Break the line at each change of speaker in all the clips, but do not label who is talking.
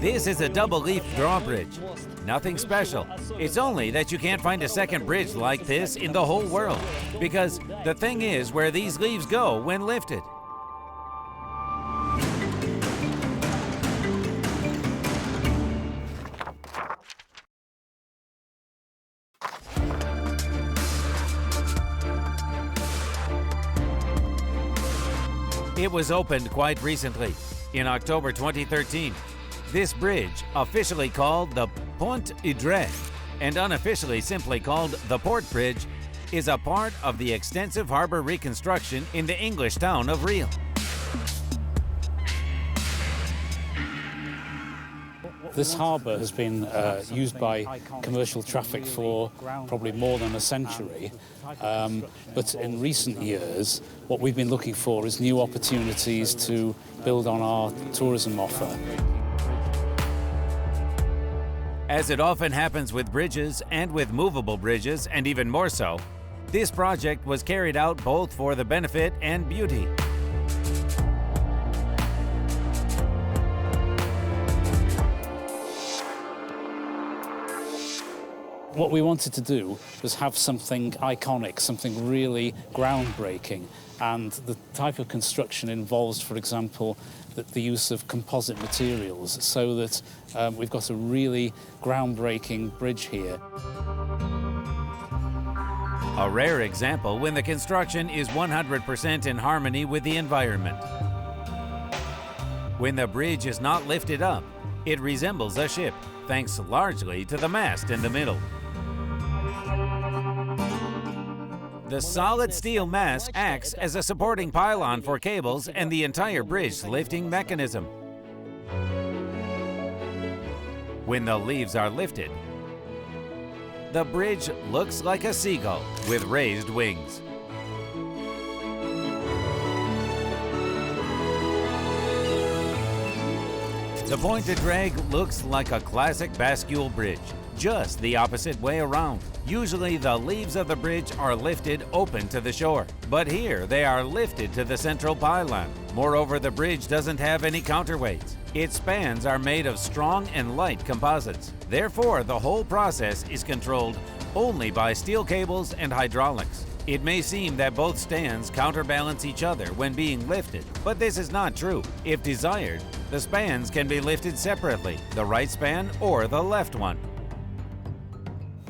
This is a double-leaf drawbridge. Nothing special. It's only that you can't find a second bridge like this in the whole world, because the thing is where these leaves go when lifted. It was opened quite recently, in October 2013. This bridge, officially called the Pont y Ddraig and unofficially simply called the Port Bridge, is a part of the extensive harbor reconstruction in the English town of Rhyl.
This harbour has been used by commercial traffic for probably more than a century, but in recent years what we've been looking for is new opportunities to build on our tourism offer.
As it often happens with bridges and with movable bridges, and even more so, this project was carried out both for the benefit and beauty.
What we wanted to do was have something iconic, something really groundbreaking, and the type of construction involves, for example, the use of composite materials, so that we've got a really groundbreaking bridge here.
A rare example when the construction is 100% in harmony with the environment. When the bridge is not lifted up, it resembles a ship, thanks largely to the mast in the middle. The solid steel mast acts as a supporting pylon for cables and the entire bridge's lifting mechanism. When the leaves are lifted, the bridge looks like a seagull with raised wings. The Pont y Ddraig looks like a classic bascule bridge, just the opposite way around. Usually the leaves of the bridge are lifted open to the shore, but here they are lifted to the central pylon. Moreover, the bridge doesn't have any counterweights. Its spans are made of strong and light composites. Therefore, the whole process is controlled only by steel cables and hydraulics. It may seem that both stands counterbalance each other when being lifted, but this is not true. If desired, the spans can be lifted separately, the right span or the left one.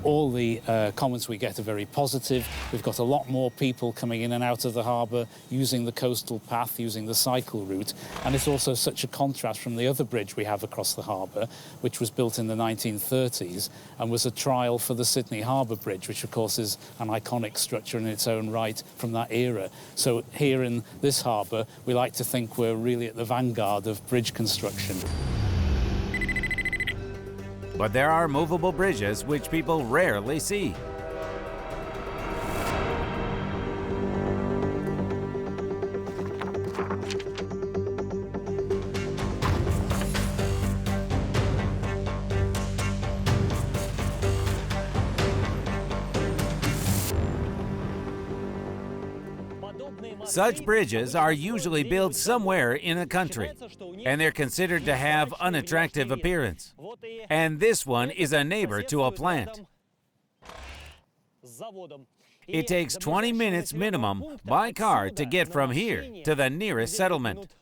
All the comments we get are very positive. We've got a lot more people coming in and out of the harbour, using the coastal path, using the cycle route. And it's also such a contrast from the other bridge we have across the harbour, which was built in the 1930s and was a trial for the Sydney Harbour Bridge, which of course is an iconic structure in its own right from that era. So here in this harbour, we like to think we're really at the vanguard of bridge construction.
But there are movable bridges which people rarely see. Such bridges are usually built somewhere in a country, and they're considered to have unattractive appearance. And this one is a neighbor to a plant. It takes 20 minutes minimum by car to get from here to the nearest settlement.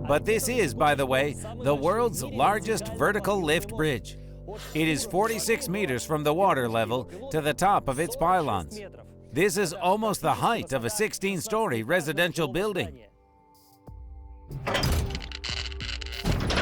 But this is, by the way, the world's largest vertical lift bridge. It is 46 meters from the water level to the top of its pylons. This is almost the height of a 16-story residential building.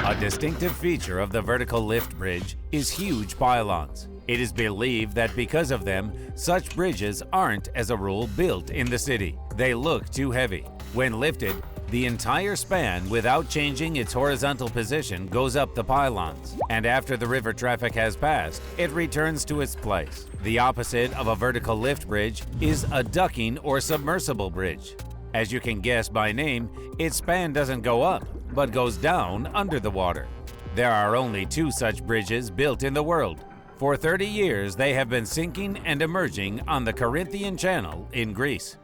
A distinctive feature of the vertical lift bridge is huge pylons. It is believed that because of them, such bridges aren't, as a rule, built in the city. They look too heavy. When lifted, the entire span, without changing its horizontal position, goes up the pylons, and after the river traffic has passed, it returns to its place. The opposite of a vertical lift bridge is a ducking or submersible bridge. As you can guess by name, its span doesn't go up, but goes down under the water. There are only two such bridges built in the world. For 30 years, they have been sinking and emerging on the Corinthian Channel in Greece.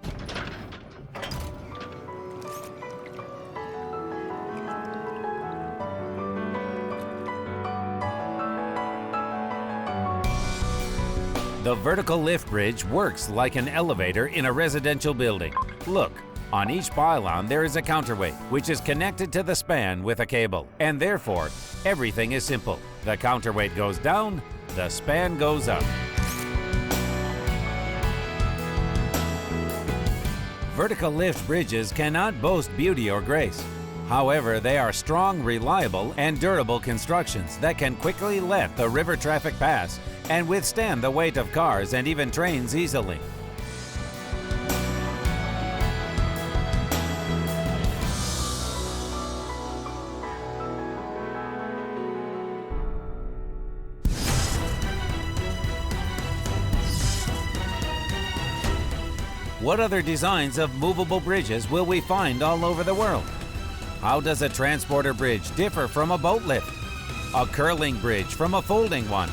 The vertical lift bridge works like an elevator in a residential building. Look, on each pylon there is a counterweight, which is connected to the span with a cable. And therefore, everything is simple. The counterweight goes down, the span goes up. Vertical lift bridges cannot boast beauty or grace. However, they are strong, reliable, and durable constructions that can quickly let the river traffic pass and withstand the weight of cars and even trains easily. What other designs of movable bridges will we find all over the world? How does a transporter bridge differ from a boat lift? A curling bridge from a folding one?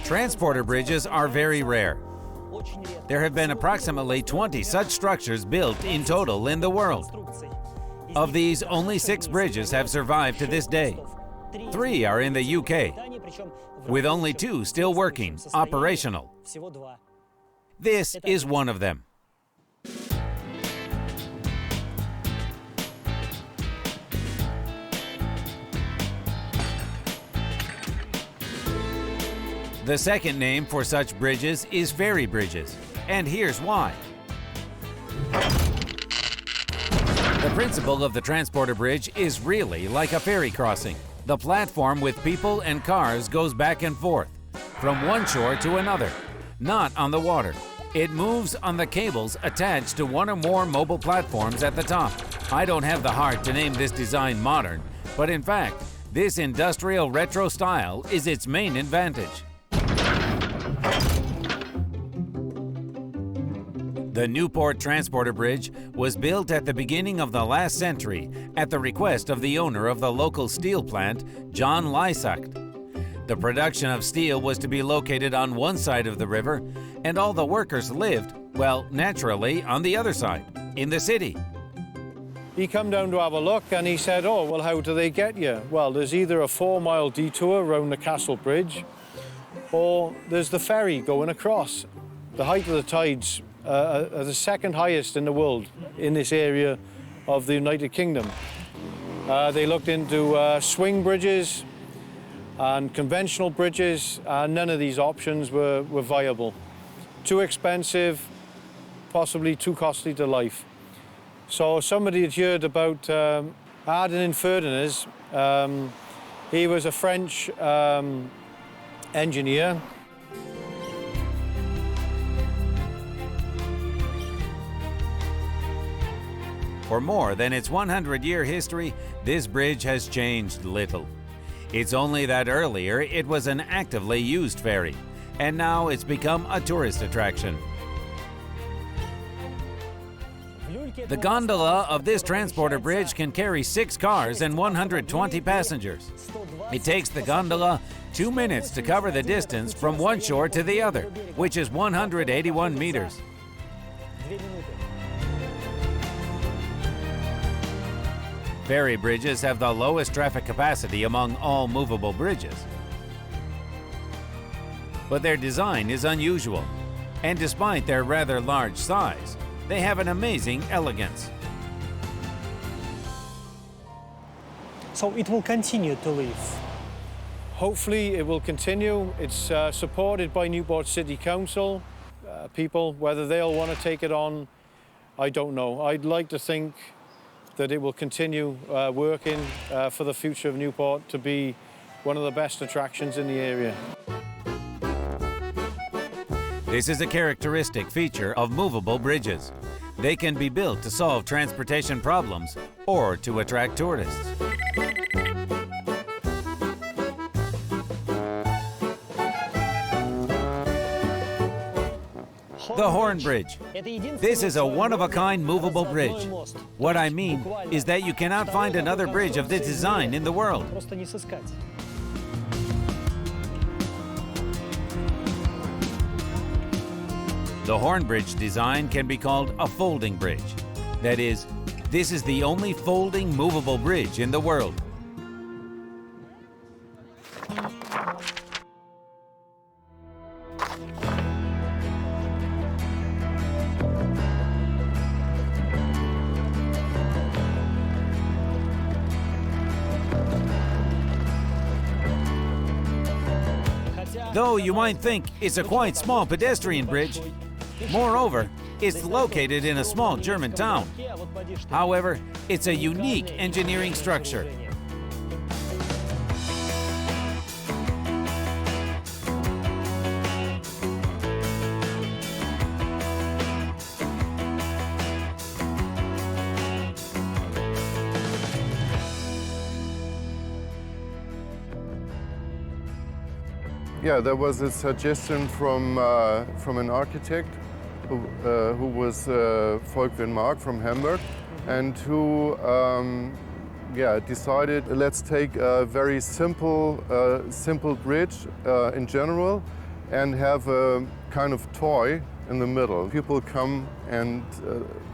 Transporter bridges are very rare. There have been approximately 20 such structures built in total in the world. Of these, only 6 bridges have survived to this day. 3 are in the UK, with only 2 still working, operational. This is one of them. The second name for such bridges is ferry bridges, and here's why. The principle of the transporter bridge is really like a ferry crossing. The platform with people and cars goes back and forth, from one shore to another, not on the water. It moves on the cables attached to one or more mobile platforms at the top. I don't have the heart to name this design modern, but in fact, this industrial retro style is its main advantage. The Newport Transporter Bridge was built at the beginning of the last century at the request of the owner of the local steel plant, John Lysacht. The production of steel was to be located on one side of the river, and all the workers lived, well, naturally, on the other side, in the city.
He come down to have a look and he said, oh, well, how do they get you? Well, there's either a 4-mile detour around the Castle Bridge, or there's the ferry going across. The height of the tides are the second highest in the world in this area of the United Kingdom. They looked into swing bridges and conventional bridges, and none of these options were viable. Too expensive, possibly too costly to life. So somebody had heard about Arden in Ferdinand. He was a French engineer.
For more than its 100-year history, this bridge has changed little. It's only that earlier it was an actively used ferry, and now it's become a tourist attraction. The gondola of this transporter bridge can carry 6 cars and 120 passengers. It takes the gondola 2 minutes to cover the distance from one shore to the other, which is 181 meters. Ferry bridges have the lowest traffic capacity among all movable bridges. But their design is unusual, and despite their rather large size, they have an amazing elegance.
So it will continue to live.
Hopefully it will continue. It's supported by Newport City Council. People, whether they'll want to take it on, I don't know. I'd like to think that it will continue working for the future of Newport to be, well, one of the best attractions in the area.
This is a characteristic feature of movable bridges. They can be built to solve transportation problems or to attract tourists. The Horn Bridge. This is a one-of-a-kind movable bridge. What I mean is that you cannot find another bridge of this design in the world. The Horn Bridge design can be called a folding bridge. That is, this is the only folding movable bridge in the world. Though you might think it's a quite small pedestrian bridge, moreover, it's located in a small German town. However, it's a unique engineering structure.
Yeah, there was a suggestion from an architect who was Falkirk from Hamburg, and who decided, let's take a very simple bridge in general and have a kind of toy in the middle. People come and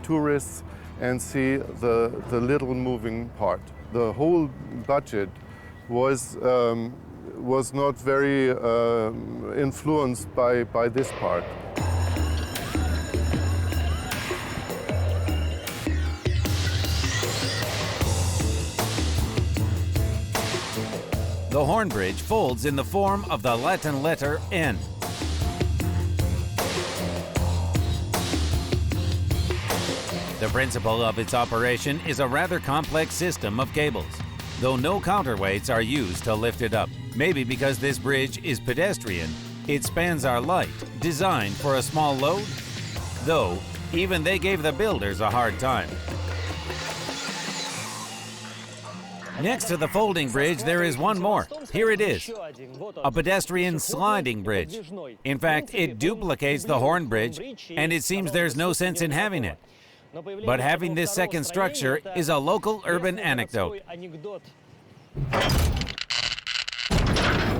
tourists and see the little moving part. The whole budget was not very influenced by this part.
The Horn Bridge folds in the form of the Latin letter N. The principle of its operation is a rather complex system of cables, though no counterweights are used to lift it up. Maybe because this bridge is pedestrian, its spans are light, designed for a small load, though even they gave the builders a hard time. Next to the folding bridge, there is one more. Here it is, a pedestrian sliding bridge. In fact, it duplicates the Horn Bridge, and it seems there's no sense in having it. But having this second structure is a local urban anecdote.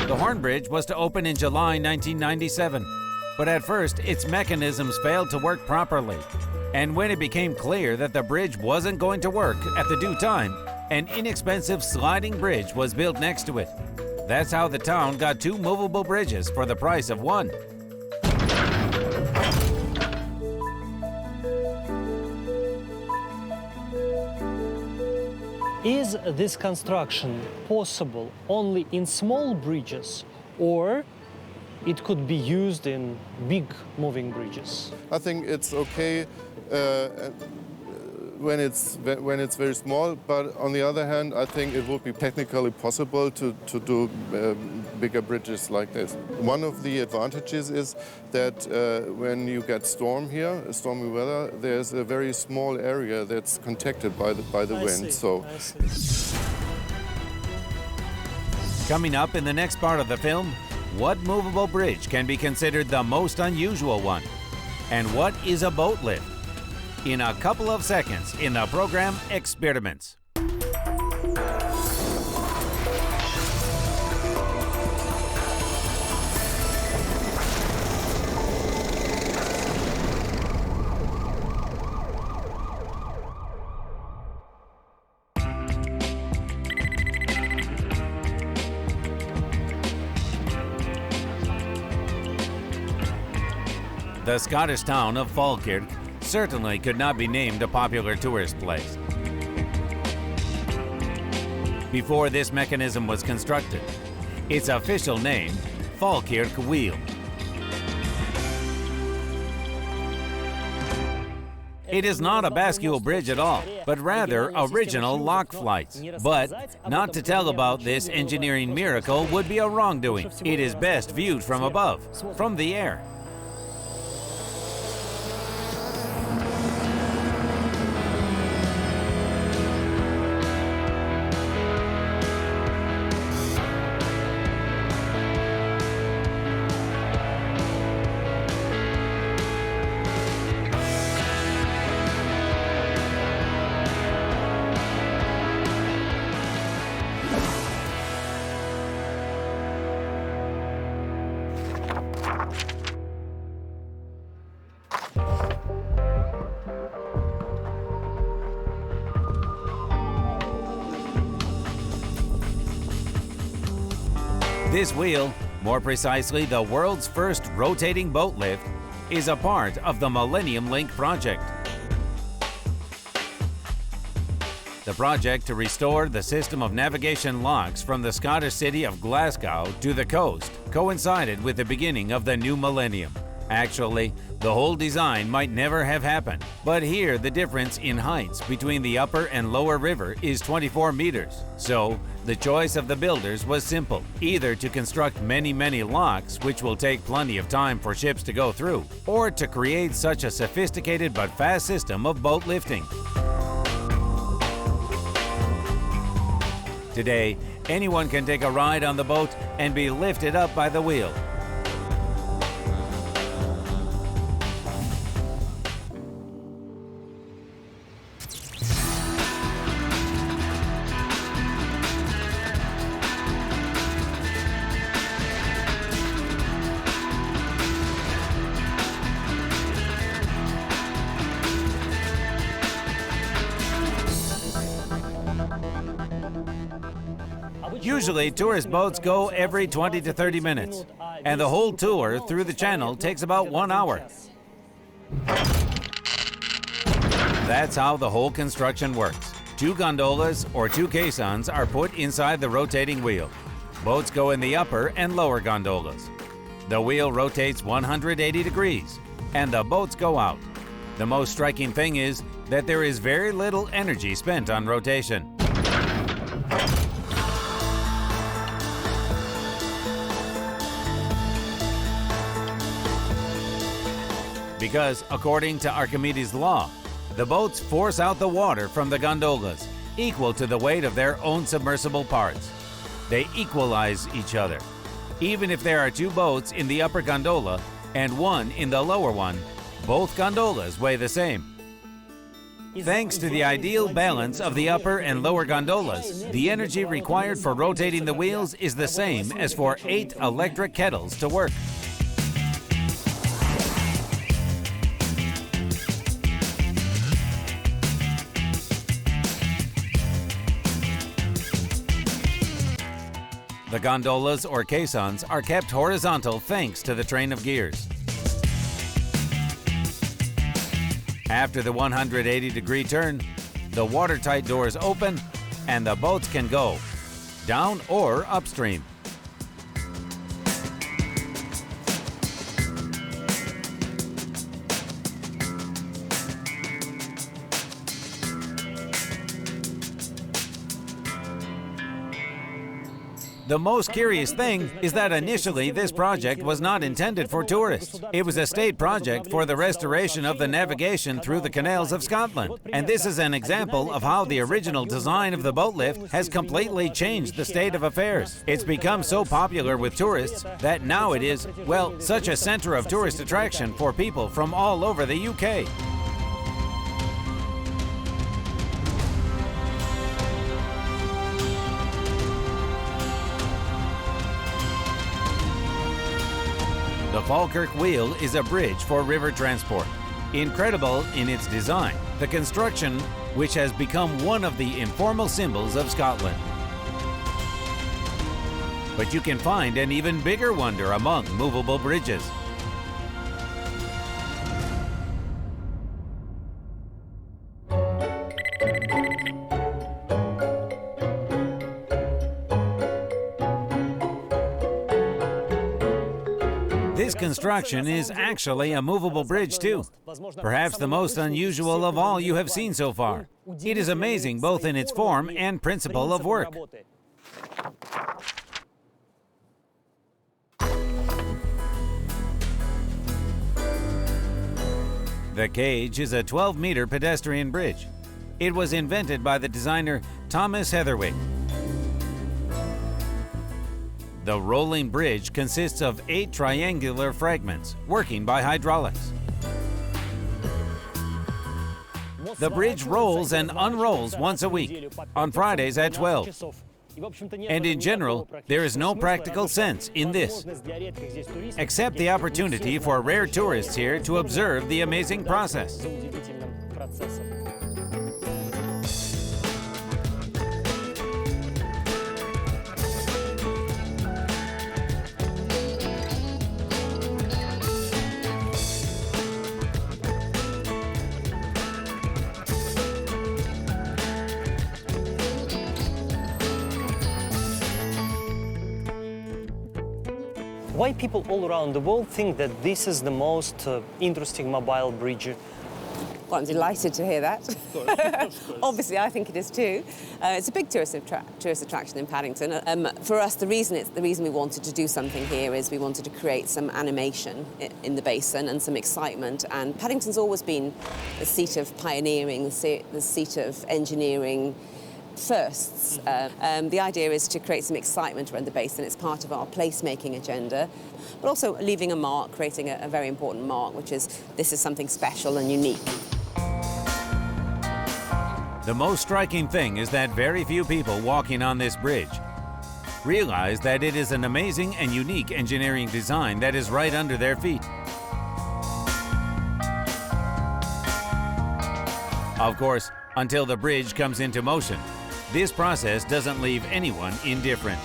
The Horn Bridge was to open in July 1997, but at first its mechanisms failed to work properly. And when it became clear that the bridge wasn't going to work at the due time, an inexpensive sliding bridge was built next to it. That's how the town got two movable bridges for the price of one.
Is this construction possible only in small bridges, or it could be used in big moving bridges?
I think it's okay when it's very small, but on the other hand, I think it would be technically possible to do bigger bridges like this. One of the advantages is that when you get stormy weather, there's a very small area that's contacted by the wind. So,
Coming up in the next part of the film, what movable bridge can be considered the most unusual one? And what is a boat lift? In a couple of seconds in the program Experiments. The Scottish town of Falkirk certainly could not be named a popular tourist place. Before this mechanism was constructed, its official name, Falkirk Wheel. It is not a bascule bridge at all, but rather original lock flights. But not to tell about this engineering miracle would be a wrongdoing. It is best viewed from above, from the air. This wheel, more precisely the world's first rotating boat lift, is a part of the Millennium Link project. The project to restore the system of navigation locks from the Scottish city of Glasgow to the coast coincided with the beginning of the new millennium. Actually, the whole design might never have happened, but here the difference in heights between the upper and lower river is 24 meters. So, the choice of the builders was simple, either to construct many locks, which will take plenty of time for ships to go through, or to create such a sophisticated but fast system of boat lifting. Today, anyone can take a ride on the boat and be lifted up by the wheel. Usually, tourist boats go every 20 to 30 minutes, and the whole tour through the channel takes about 1 hour. That's how the whole construction works. 2 gondolas or 2 caissons are put inside the rotating wheel. Boats go in the upper and lower gondolas. The wheel rotates 180 degrees, and the boats go out. The most striking thing is that there is very little energy spent on rotation. Because, according to Archimedes' law, the boats force out the water from the gondolas, equal to the weight of their own submersible parts. They equalize each other. Even if there are 2 boats in the upper gondola and 1 in the lower one, both gondolas weigh the same. Thanks to the ideal balance of the upper and lower gondolas, the energy required for rotating the wheels is the same as for 8 electric kettles to work. The gondolas or caissons are kept horizontal thanks to the train of gears. After the 180-degree turn, the watertight doors open and the boats can go down or upstream. The most curious thing is that initially this project was not intended for tourists. It was a state project for the restoration of the navigation through the canals of Scotland. And this is an example of how the original design of the boat lift has completely changed the state of affairs. It's become so popular with tourists that now it is, well, such a center of tourist attraction for people from all over the UK. The Falkirk Wheel is a bridge for river transport. Incredible in its design, the construction, which has become one of the informal symbols of Scotland. But you can find an even bigger wonder among movable bridges. This construction is actually a movable bridge too. Perhaps the most unusual of all you have seen so far. It is amazing both in its form and principle of work. The cage is a 12-meter pedestrian bridge. It was invented by the designer Thomas Heatherwick. The rolling bridge consists of 8 triangular fragments working by hydraulics. The bridge rolls and unrolls once a week, on Fridays at 12. And in general, there is no practical sense in this, except the opportunity for rare tourists here to observe the amazing process.
Why people all around the world think that this is the most interesting mobile bridge?
Well, I'm delighted to hear that. Obviously, I think it is too. It's a big tourist attraction in Paddington. For us, the reason we wanted to do something here is we wanted to create some animation in the basin and some excitement. And Paddington's always been the seat of pioneering, the seat of engineering firsts. The idea is to create some excitement around the basin. It's part of our placemaking agenda, but also leaving a mark, creating a very important mark, which is this is something special and unique.
The most striking thing is that very few people walking on this bridge realize that it is an amazing and unique engineering design that is right under their feet. Of course, until the bridge comes into motion, this process doesn't leave anyone indifferent.